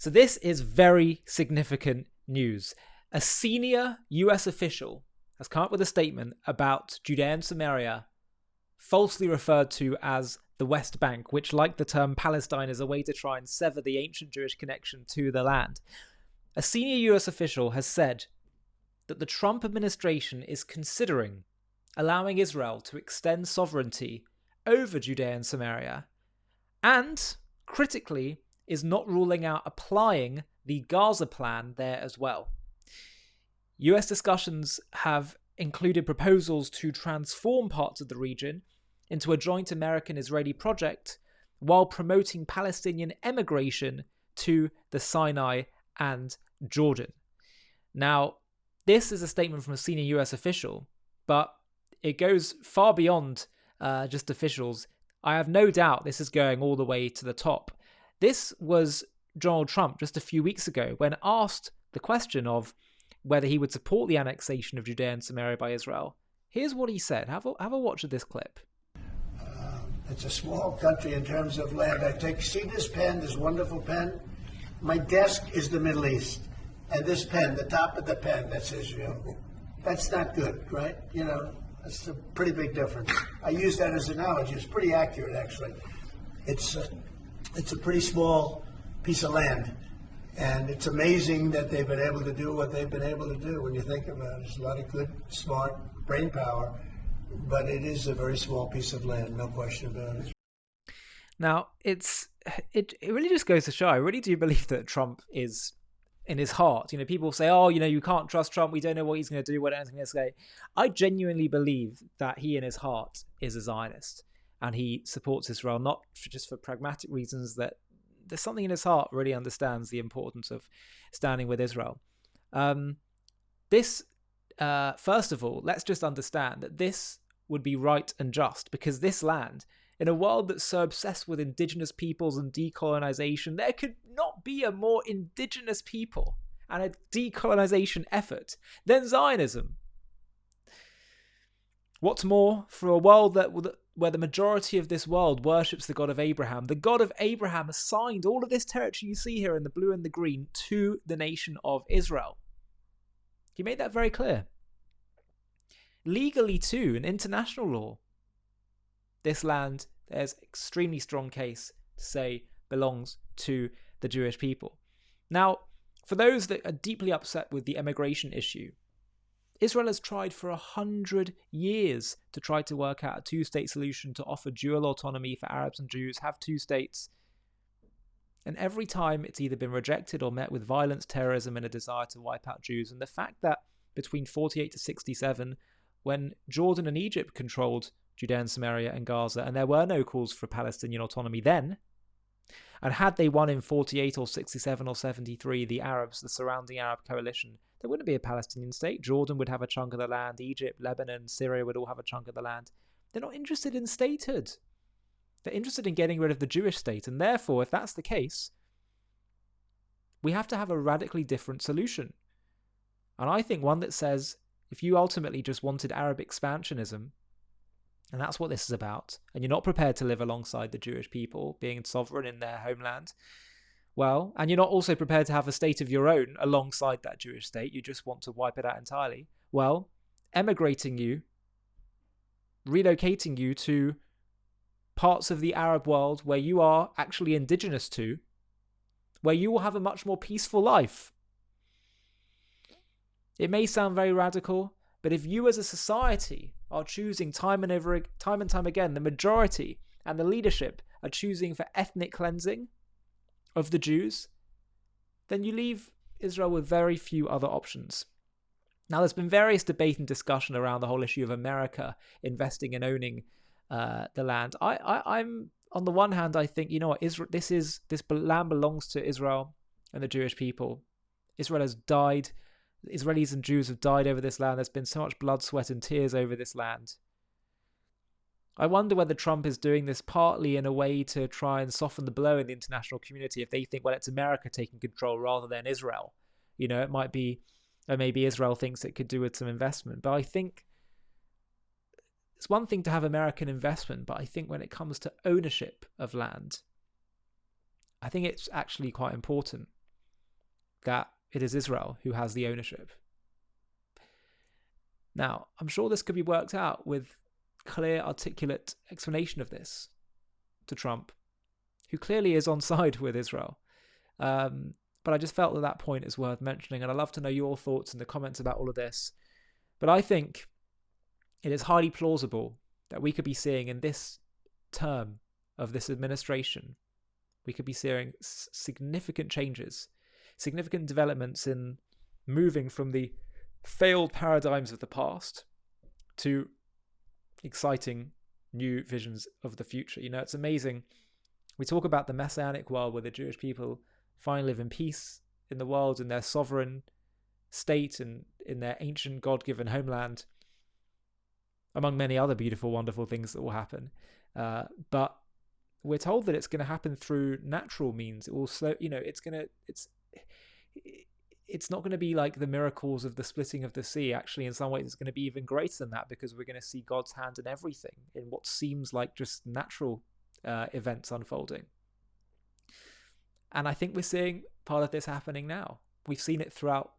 So this is very significant news. A senior US official has come up with a statement about Judea and Samaria, falsely referred to as the West Bank, which, like the term Palestine, is a way to try and sever the ancient Jewish connection to the land. A senior US official has said that the Trump administration is considering allowing Israel to extend sovereignty over Judea and Samaria, and, critically, is not ruling out applying the Gaza plan there as well. US discussions have included proposals to transform parts of the region into a joint American-Israeli project while promoting Palestinian emigration to the Sinai and Jordan. Now, this is a statement from a senior US official, but it goes far beyond just officials. I have no doubt this is going all the way to the top. This was Donald Trump just a few weeks ago when asked the question of whether he would support the annexation of Judea and Samaria by Israel. Here's what he said. Have a watch of this clip. It's a small country in terms of land. See this pen, this wonderful pen? My desk is the Middle East. And this pen, the top of the pen, that's Israel. That's not good, right? You know, that's a pretty big difference. I use that as an analogy. It's pretty accurate, actually. It's a pretty small piece of land. And it's amazing that they've been able to do what they've been able to do when you think about it. There's a lot of good, smart brain power, but it is a very small piece of land, no question about it. Now, it really just goes to show, I really do believe that Trump is in his heart. You know, people say, oh, you know, you can't trust Trump. We don't know what he's going to do, what he's going to say. I genuinely believe that he in his heart is a Zionist and he supports Israel, not just for pragmatic reasons, that there's something in his heart really understands the importance of standing with Israel. First of all, let's just understand that this would be right and just, because this land, in a world that's so obsessed with indigenous peoples and decolonization, there could not be a more indigenous people and a decolonization effort than Zionism. What's more, for a world where the majority of this world worships the God of Abraham, the God of Abraham assigned all of this territory you see here in the blue and the green to the nation of Israel. He made that very clear. Legally too, in international law, this land, there's extremely strong case to say belongs to the Jewish people. Now, for those that are deeply upset with the emigration issue, Israel has tried for 100 years to try to work out a two-state solution to offer dual autonomy for Arabs and Jews, have two states. And every time it's either been rejected or met with violence, terrorism, and a desire to wipe out Jews. And the fact that between 48 to 67, when Jordan and Egypt controlled Judea and Samaria and Gaza, and there were no calls for Palestinian autonomy then, and had they won in 48 or 67 or 73, the Arabs, the surrounding Arab coalition, there wouldn't be a Palestinian state. Jordan would have a chunk of the land. Egypt, Lebanon, Syria would all have a chunk of the land. They're not interested in statehood. They're interested in getting rid of the Jewish state. And therefore, if that's the case, we have to have a radically different solution. And I think one that says, if you ultimately just wanted Arab expansionism, and that's what this is about, and you're not prepared to live alongside the Jewish people, being sovereign in their homeland, well, and you're not also prepared to have a state of your own alongside that Jewish state, you just want to wipe it out entirely, well, emigrating you, relocating you to parts of the Arab world where you are actually indigenous to, where you will have a much more peaceful life. It may sound very radical, but if you as a society are choosing time and time again, the majority and the leadership are choosing for ethnic cleansing of the Jews, then you leave Israel with very few other options. Now, there's been various debate and discussion around the whole issue of America investing and owning the land. I'm on the one hand, I think, you know what, this land belongs to Israel and the Jewish people. Israel has died. Israelis and Jews have died over this land. There's been so much blood, sweat, and tears over this land. I wonder whether Trump is doing this partly in a way to try and soften the blow in the international community if they think, well, it's America taking control rather than Israel. You know, it might be, or maybe Israel thinks it could do with some investment. But I think it's one thing to have American investment, but I think when it comes to ownership of land, I think it's actually quite important. that it is Israel who has the ownership. Now, I'm sure this could be worked out with clear, articulate explanation of this to Trump, who clearly is on side with Israel. But I just felt that point is worth mentioning, and I'd love to know your thoughts in the comments about all of this. But I think it is highly plausible that we could be seeing in this term of this administration, we could be seeing significant changes, significant developments in moving from the failed paradigms of the past to exciting new visions of the future. You know, it's amazing. We talk about the messianic world where the Jewish people finally live in peace in the world, in their sovereign state and in their ancient God-given homeland, among many other beautiful, wonderful things that will happen. But we're told that it's going to happen through natural means. It will slow, you know, it's not going to be like the miracles of the splitting of the sea. Actually, in some ways, it's going to be even greater than that, because we're going to see God's hand in everything, in what seems like just natural events unfolding. And I think we're seeing part of this happening now. We've seen it throughout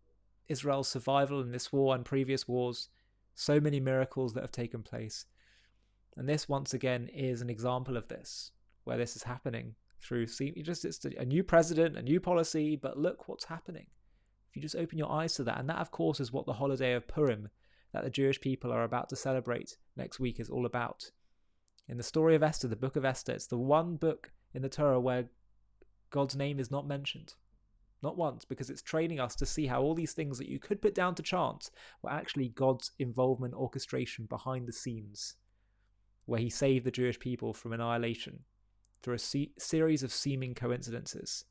Israel's survival in this war and previous wars. So many miracles that have taken place. And this, once again, is an example of this, where this is happening through, it's a new president, a new policy, but look what's happening. If you just open your eyes to that, and that, of course, is what the holiday of Purim that the Jewish people are about to celebrate next week is all about. In the story of Esther, the book of Esther, it's the one book in the Torah where God's name is not mentioned. Not once, because it's training us to see how all these things that you could put down to chance were actually God's involvement, orchestration behind the scenes, where he saved the Jewish people from annihilation through a series of seeming coincidences.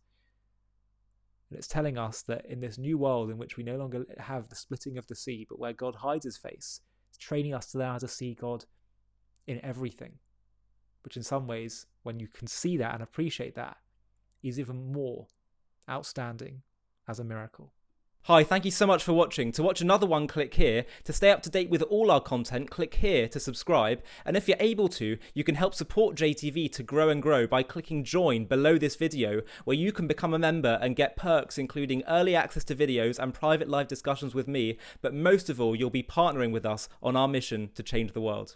And it's telling us that in this new world in which we no longer have the splitting of the sea, but where God hides his face, it's training us to learn how to see God in everything, which in some ways, when you can see that and appreciate that, is even more outstanding as a miracle. Hi, thank you so much for watching. To watch another one, click here. To stay up to date with all our content, click here to subscribe. And if you're able to, you can help support JTV to grow and grow by clicking join below this video, where you can become a member and get perks including early access to videos and private live discussions with me. But most of all, you'll be partnering with us on our mission to change the world.